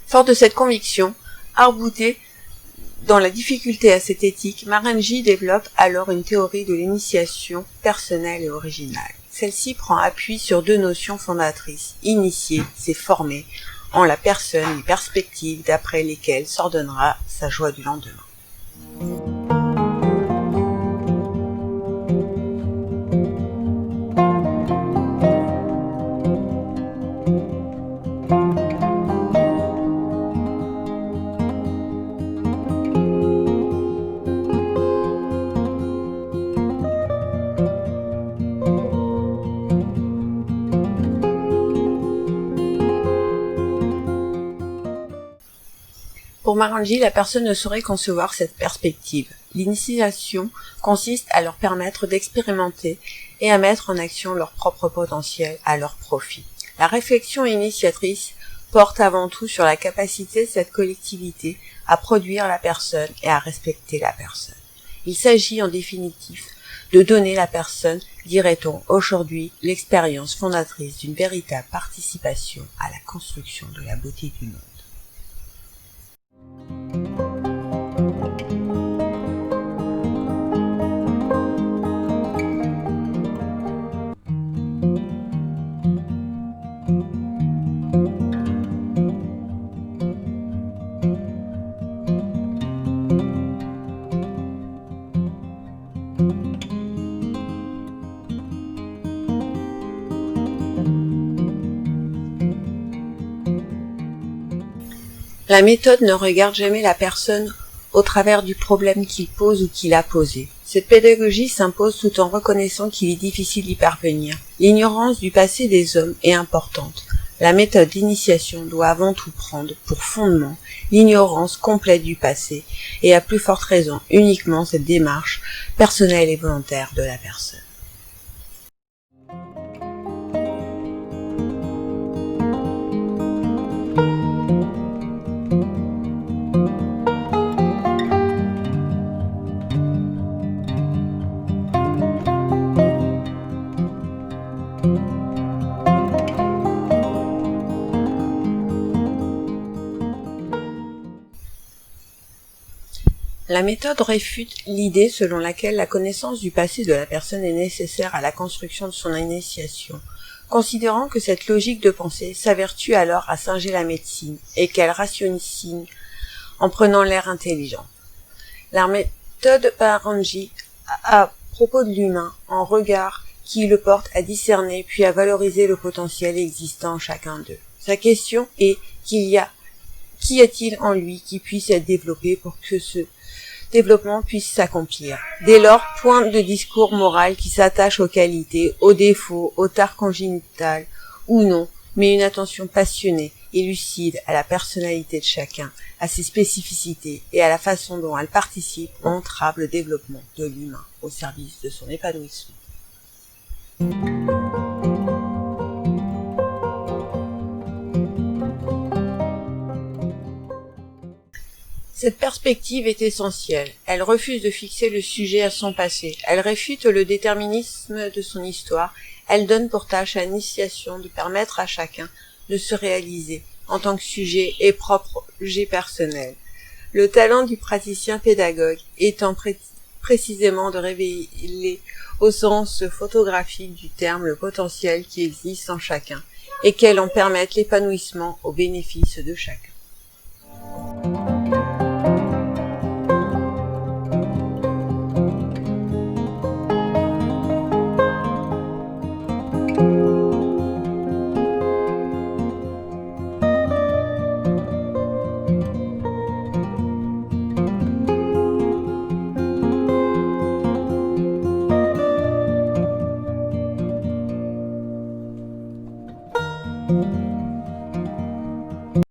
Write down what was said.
Fort de cette conviction, arc-bouté dans la difficulté ascététique, Maharaji développe alors une théorie de l'initiation personnelle et originale. Celle-ci prend appui sur deux notions fondatrices. Initier, c'est former en la personne les perspectives d'après lesquelles s'ordonnera sa joie du lendemain. Pour Maharaji, la personne ne saurait concevoir cette perspective. L'initiation consiste à leur permettre d'expérimenter et à mettre en action leur propre potentiel à leur profit. La réflexion initiatrice porte avant tout sur la capacité de cette collectivité à produire la personne et à respecter la personne. Il s'agit en définitive de donner à la personne, dirait-on aujourd'hui, l'expérience fondatrice d'une véritable participation à la construction de la beauté du monde. La méthode ne regarde jamais la personne au travers du problème qu'il pose ou qu'il a posé. Cette pédagogie s'impose tout en reconnaissant qu'il est difficile d'y parvenir. L'ignorance du passé des hommes est importante. La méthode d'initiation doit avant tout prendre pour fondement l'ignorance complète du passé et à plus forte raison uniquement cette démarche personnelle et volontaire de la personne. La méthode réfute l'idée selon laquelle la connaissance du passé de la personne est nécessaire à la construction de son initiation, considérant que cette logique de pensée s'avertue alors à singer la médecine et qu'elle ratiocinne en prenant l'air intelligent. La méthode Maharaji à propos de l'humain en regard qui le porte à discerner puis à valoriser le potentiel existant en chacun d'eux. Sa question est qu'y a-t-il en lui qui puisse être développé pour que ce développement puisse s'accomplir. Dès lors, point de discours moral qui s'attache aux qualités, aux défauts, aux tares congénitales ou non, mais une attention passionnée et lucide à la personnalité de chacun, à ses spécificités et à la façon dont elle participe ou entrave le développement de l'humain au service de son épanouissement. Cette perspective est essentielle. Elle refuse de fixer le sujet à son passé. Elle réfute le déterminisme de son histoire. Elle donne pour tâche à l'initiation de permettre à chacun de se réaliser en tant que sujet et propre projet personnel. Le talent du praticien pédagogue étant précisément de révéler au sens photographique du terme le potentiel qui existe en chacun et qu'elle en permette l'épanouissement au bénéfice de chacun.